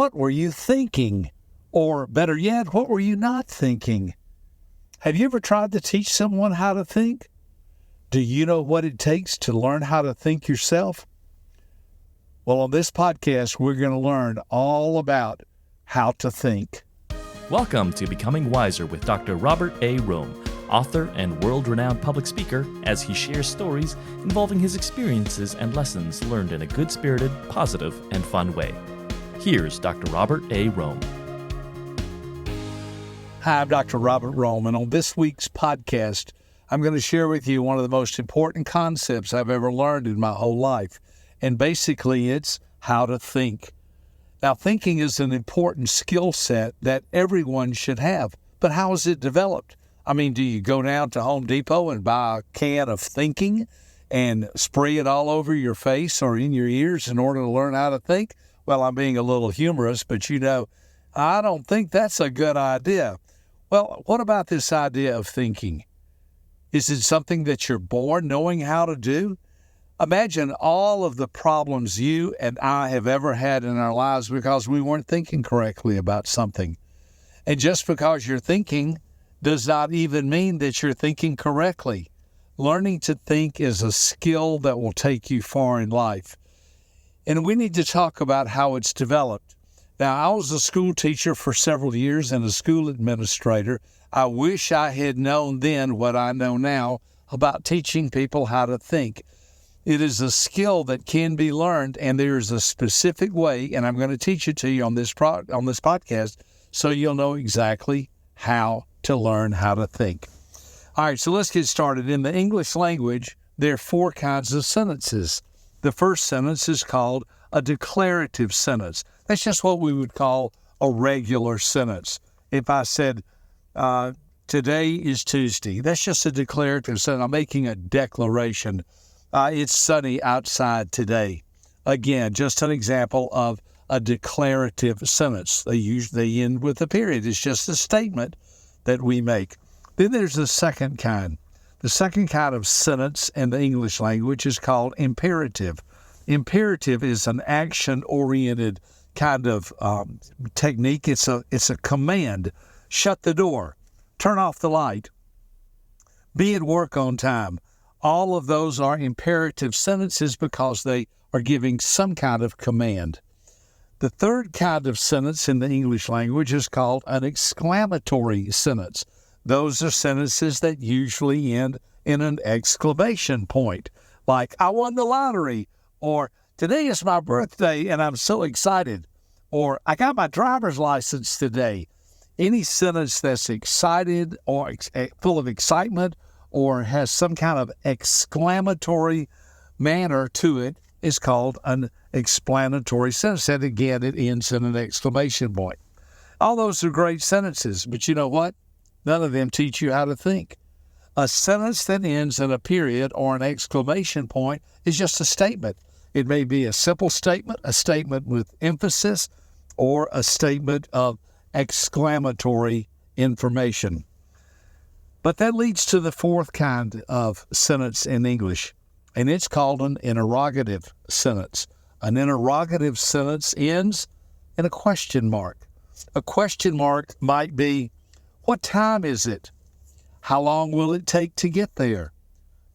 What were you thinking? Or better yet, what were you not thinking? Have you ever tried to teach someone how to think? Do you know what it takes to learn how to think yourself? Well, on this podcast, we're going to learn all about how to think. Welcome to Becoming Wiser with Dr. Robert A. Rohm, author and world-renowned public speaker, as he shares stories involving his experiences and lessons learned in a good-spirited, positive, and fun way. Here's Dr. Robert A. Rohm. Hi, I'm Dr. Robert Rohm, and on this week's podcast, I'm going to share with you one of the most important concepts I've ever learned in my whole life. And basically, it's how to think. Now, thinking is an important skill set that everyone should have. But how is it developed? I mean, do you go down to Home Depot and buy a can of thinking and spray it all over your face or in your ears in order to learn how to think? Well, I'm being a little humorous, but I don't think that's a good idea. Well, what about this idea of thinking? Is it something that you're born knowing how to do? Imagine all of the problems you and I have ever had in our lives because we weren't thinking correctly about something. And just because you're thinking does not even mean that you're thinking correctly. Learning to think is a skill that will take you far in life. And we need to talk about how it's developed. Now, I was a school teacher for several years and a school administrator. I wish I had known then what I know now about teaching people how to think. It is a skill that can be learned, and there is a specific way, and I'm going to teach it to you on this podcast so you'll know exactly how to learn how to think. All right, so let's get started. In the English language, there are four kinds of sentences. The first sentence is called a declarative sentence. That's just what we would call a regular sentence. If I said, today is Tuesday, that's just a declarative sentence. I'm making a declaration. It's sunny outside today. Again, just an example of a declarative sentence. They end with a period. It's just a statement that we make. Then there's the second kind. The second kind of sentence in the English language is called imperative. Imperative is an action-oriented kind of technique. It's a command. Shut the door. Turn off the light. Be at work on time. All of those are imperative sentences because they are giving some kind of command. The third kind of sentence in the English language is called an exclamatory sentence. Those are sentences that usually end in an exclamation point, like, I won the lottery, or today is my birthday and I'm so excited, or I got my driver's license today. Any sentence that's excited or full of excitement or has some kind of exclamatory manner to it is called an explanatory sentence. And again, it ends in an exclamation point. All those are great sentences, but you know what? None of them teach you how to think. A sentence that ends in a period or an exclamation point is just a statement. It may be a simple statement, a statement with emphasis, or a statement of exclamatory information. But that leads to the fourth kind of sentence in English, and it's called an interrogative sentence. An interrogative sentence ends in a question mark. A question mark might be, what time is it? How long will it take to get there?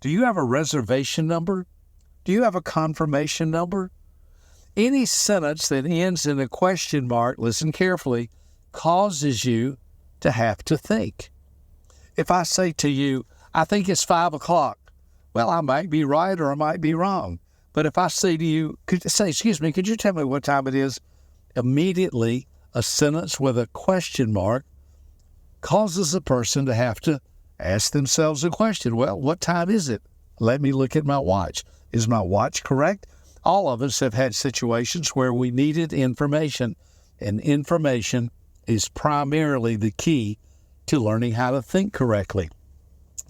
Do you have a reservation number? Do you have a confirmation number? Any sentence that ends in a question mark, listen carefully, causes you to have to think. If I say to you, I think it's 5 o'clock, well, I might be right or I might be wrong. But if I say to you, could you tell me what time it is? Immediately, a sentence with a question mark causes a person to have to ask themselves a question. Well, what time is it? Let me look at my watch. Is my watch correct? All of us have had situations where we needed information, and information is primarily the key to learning how to think correctly.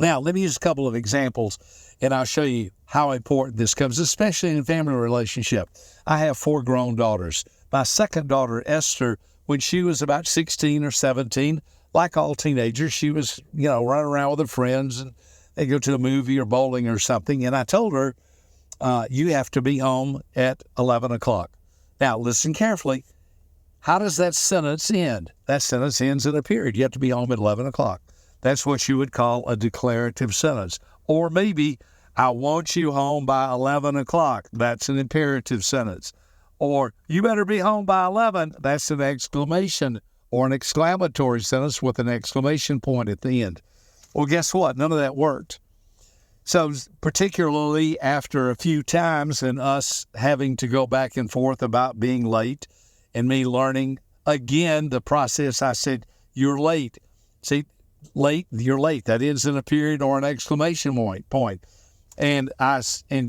Now, let me use a couple of examples, and I'll show you how important this comes, especially in a family relationship. I have 4 grown daughters. My second daughter, Esther, when she was about 16 or 17, like all teenagers, she was, running around with her friends, and they go to a movie or bowling or something. And I told her, you have to be home at 11 o'clock. Now, listen carefully. how does that sentence end? That sentence ends in a period. You have to be home at 11 o'clock. That's what you would call a declarative sentence. Or maybe, I want you home by 11 o'clock. That's an imperative sentence. Or, you better be home by 11. That's an exclamation or an exclamatory sentence with an exclamation point at the end. Well, guess what? None of that worked. So particularly after a few times and us having to go back and forth about being late and me learning again the process, I said, you're late. See, late, you're late. That ends in a period or an exclamation point. And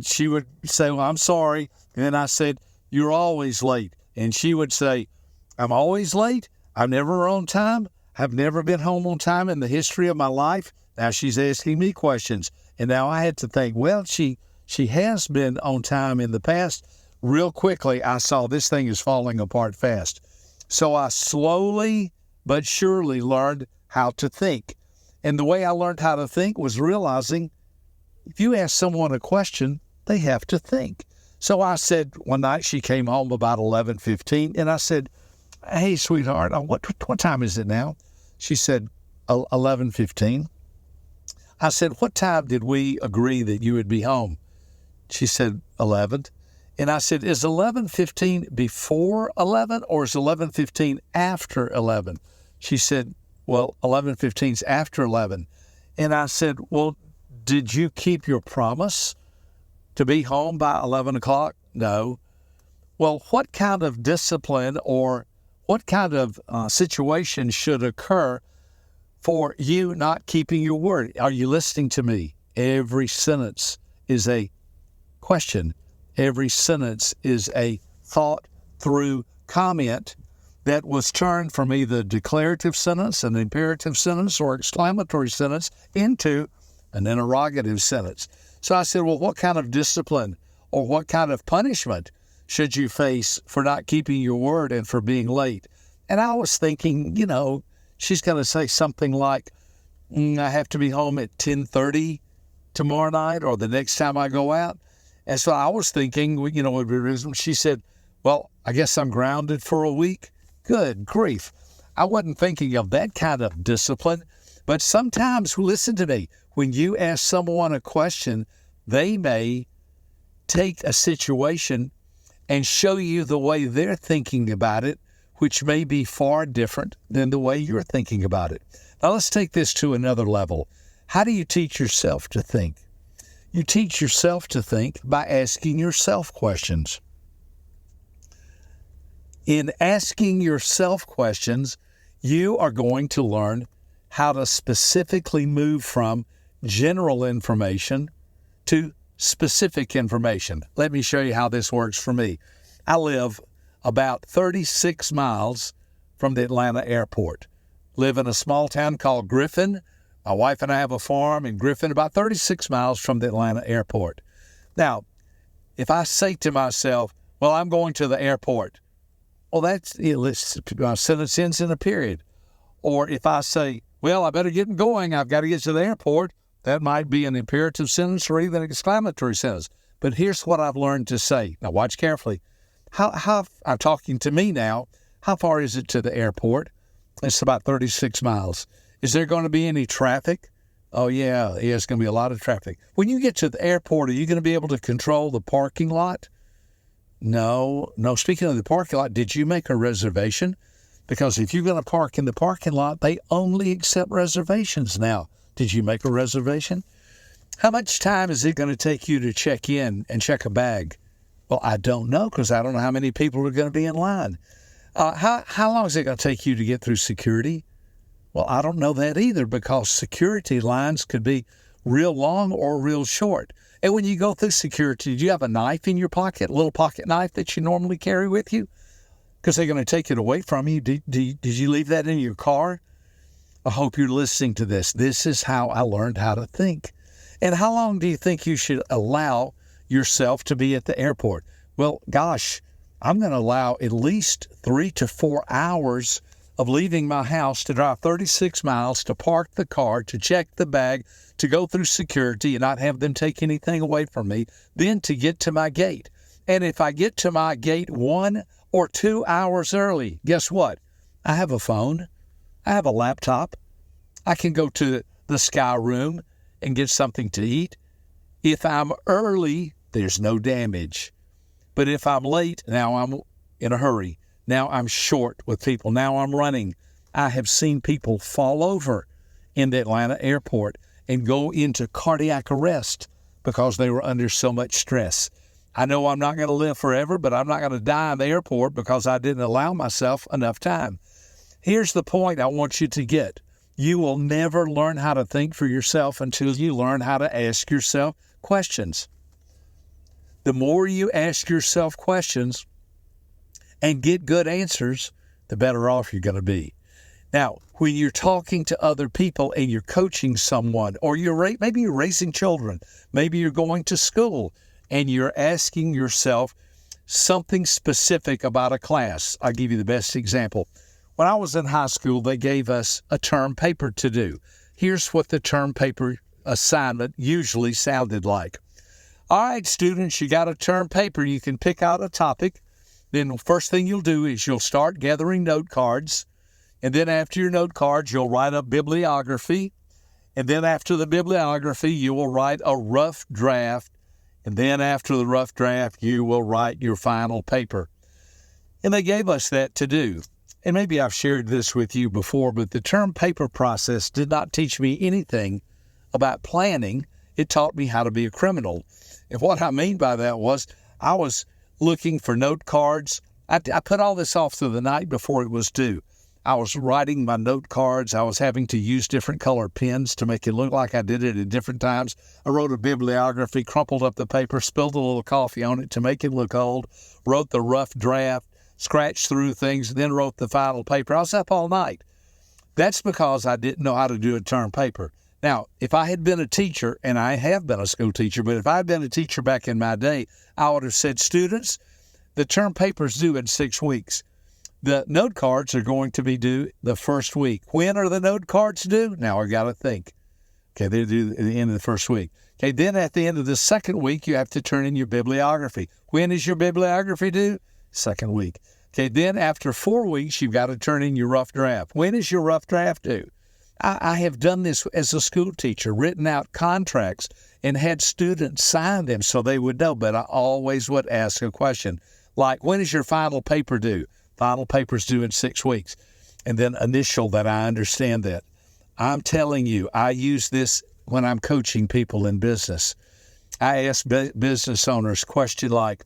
she would say, well, I'm sorry. And then I said, you're always late. And she would say, I'm always late? I'm never on time? I've never been home on time in the history of my life? Now she's asking me questions. And now I had to think, well, she has been on time in the past. Real quickly, I saw this thing is falling apart fast. So I slowly but surely learned how to think. And the way I learned how to think was realizing if you ask someone a question, they have to think. So I said, one night she came home about 11:15, and I said, hey, sweetheart, what time is it now? She said, 11:15. I said, what time did we agree that you would be home? She said, 11. And I said, is 11:15 before 11 or is 11:15 after 11? She said, well, 11:15 is after 11. And I said, well, did you keep your promise to be home by 11 o'clock? No. Well, what kind of discipline or what kind of situation should occur for you not keeping your word? Are you listening to me? Every sentence is a question. Every sentence is a thought-through comment that was turned from either declarative sentence, an imperative sentence, or exclamatory sentence into an interrogative sentence. So I said, well, what kind of discipline or what kind of punishment should you face for not keeping your word and for being late? And I was thinking, she's going to say something like, I have to be home at 10:30 tomorrow night or the next time I go out. And so I was thinking, she said, well, I guess I'm grounded for a week. Good grief. I wasn't thinking of that kind of discipline. But sometimes, listen to me, when you ask someone a question, they may take a situation and show you the way they're thinking about it, which may be far different than the way you're thinking about it. Now, let's take this to another level. How do you teach yourself to think? You teach yourself to think by asking yourself questions. In asking yourself questions, you are going to learn how to specifically move from general information to specific information. Let me show you how this works for me. I live about 36 miles from the Atlanta airport. Live in a small town called Griffin. My wife and I have a farm in Griffin, about 36 miles from the Atlanta airport. Now, if I say to myself, well, I'm going to the airport, well, my sentence ends in a period. Or if I say, well, I better get going, I've got to get to the airport, that might be an imperative sentence or even an exclamatory sentence. But here's what I've learned to say. Now, watch carefully. How I'm talking to me now, how far is it to the airport? It's about 36 miles. Is there going to be any traffic? Oh, yeah, it's going to be a lot of traffic. When you get to the airport, are you going to be able to control the parking lot? No. Speaking of the parking lot, did you make a reservation? Because if you're going to park in the parking lot, they only accept reservations now. Did you make a reservation? How much time is it going to take you to check in and check a bag? Well, I don't know because I don't know how many people are going to be in line. How long is it going to take you to get through security? Well, I don't know that either because security lines could be real long or real short. And when you go through security, do you have a knife in your pocket, a little pocket knife that you normally carry with you? Because they're going to take it away from you. Did you leave that in your car? I hope you're listening to this. This is how I learned how to think. And how long do you think you should allow yourself to be at the airport? Well, gosh, I'm going to allow at least 3 to 4 hours of leaving my house to drive 36 miles, to park the car, to check the bag, to go through security and not have them take anything away from me, then to get to my gate. And if I get to my gate 1 or 2 hours early. Guess what? I have a phone. I have a laptop. I can go to the Sky Room and get something to eat. If I'm early, there's no damage. But if I'm late, now I'm in a hurry. Now I'm short with people. Now I'm running. I have seen people fall over in the Atlanta airport and go into cardiac arrest because they were under so much stress. I know I'm not going to live forever, but I'm not going to die in the airport because I didn't allow myself enough time. Here's the point I want you to get. You will never learn how to think for yourself until you learn how to ask yourself questions. The more you ask yourself questions and get good answers, the better off you're going to be. Now, when you're talking to other people and you're coaching someone, or maybe you're raising children, maybe you're going to school, and you're asking yourself something specific about a class. I'll give you the best example. When I was in high school, they gave us a term paper to do. Here's what the term paper assignment usually sounded like. All right, students, you got a term paper. You can pick out a topic. Then the first thing you'll do is you'll start gathering note cards. And then after your note cards, you'll write a bibliography. And then after the bibliography, you will write a rough draft. And then after the rough draft, you will write your final paper. And they gave us that to do. And maybe I've shared this with you before, but the term paper process did not teach me anything about planning. It taught me how to be a criminal. And what I mean by that was I was looking for note cards. I put all this off to the night before it was due. I was writing my note cards. I was having to use different color pens to make it look like I did it at different times. I wrote a bibliography, crumpled up the paper, spilled a little coffee on it to make it look old, wrote the rough draft, scratched through things, then wrote the final paper. I was up all night. That's because I didn't know how to do a term paper. Now, if I had been a teacher, and I have been a school teacher, but if I had been a teacher back in my day, I would have said, students, the term paper's due in 6 weeks. The note cards are going to be due the first week. When are the note cards due? Now I got to think. Okay, they're due at the end of the first week. Okay, then at the end of the second week, you have to turn in your bibliography. When is your bibliography due? Second week. Okay, then after 4 weeks, you've got to turn in your rough draft. When is your rough draft due? I have done this as a school teacher, written out contracts and had students sign them so they would know, but I always would ask a question like, when is your final paper due? Final paper's due in 6 weeks. And then initial that I understand that. I'm telling you, I use this when I'm coaching people in business. I ask business owners questions like,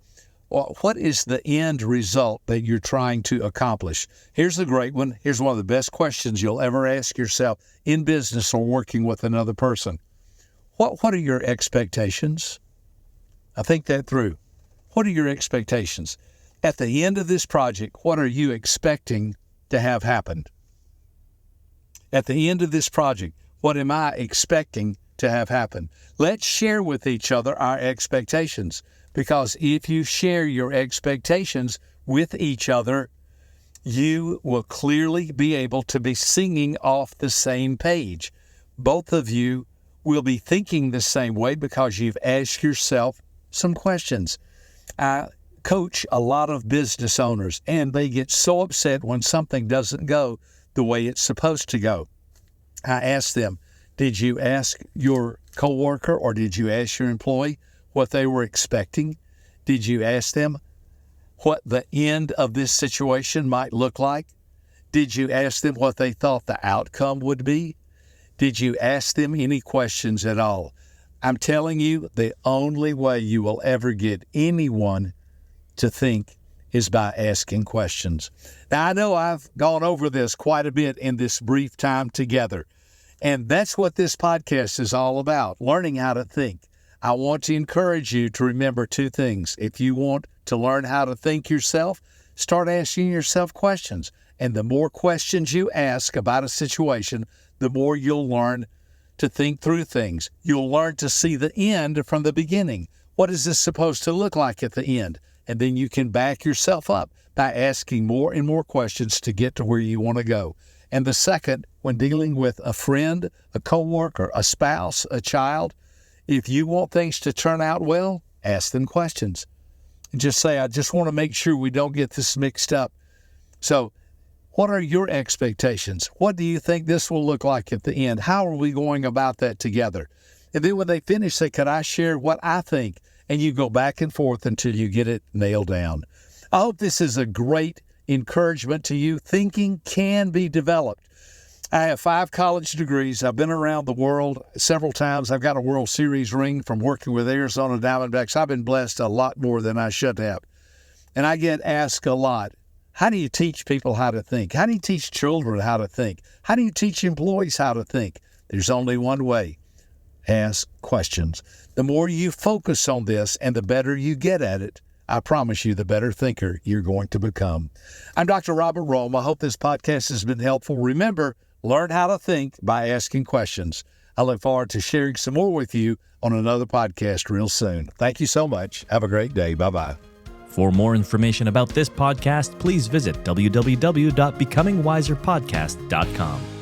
well, what is the end result that you're trying to accomplish? Here's a great one. Here's one of the best questions you'll ever ask yourself in business or working with another person. What are your expectations? I think that through. What are your expectations? At the end of this project, what are you expecting to have happened? At the end of this project, what am I expecting to have happen? Let's share with each other our expectations, because if you share your expectations with each other, you will clearly be able to be singing off the same page. Both of you will be thinking the same way because you've asked yourself some questions. I coach a lot of business owners, and they get so upset when something doesn't go the way it's supposed to go. I ask them, did you ask your coworker or did you ask your employee what they were expecting? Did you ask them what the end of this situation might look like? Did you ask them what they thought the outcome would be? Did you ask them any questions at all? I'm telling you, the only way you will ever get anyone to think is by asking questions. Now, I know I've gone over this quite a bit in this brief time together, and that's what this podcast is all about, learning how to think. I want to encourage you to remember 2 things. If you want to learn how to think yourself, start asking yourself questions. And the more questions you ask about a situation, the more you'll learn to think through things. You'll learn to see the end from the beginning. What is this supposed to look like at the end? And then you can back yourself up by asking more and more questions to get to where you want to go. And the second, when dealing with a friend, a coworker, a spouse, a child, if you want things to turn out well, ask them questions. and just say, I just want to make sure we don't get this mixed up. So what are your expectations? What do you think this will look like at the end? How are we going about that together? And then when they finish, say, could I share what I think? And you go back and forth until you get it nailed down. I hope this is a great encouragement to you. Thinking can be developed. I have 5 college degrees. I've been around the world several times. I've got a World Series ring from working with Arizona Diamondbacks. I've been blessed a lot more than I should have. And I get asked a lot, how do you teach people how to think? How do you teach children how to think? How do you teach employees how to think? There's only one way. Ask questions. The more you focus on this and the better you get at it, I promise you, the better thinker you're going to become. I'm Dr. Robert Rohm. I hope this podcast has been helpful. Remember, learn how to think by asking questions. I look forward to sharing some more with you on another podcast real soon. Thank you so much. Have a great day. Bye-bye. For more information about this podcast, please visit www.becomingwiserpodcast.com.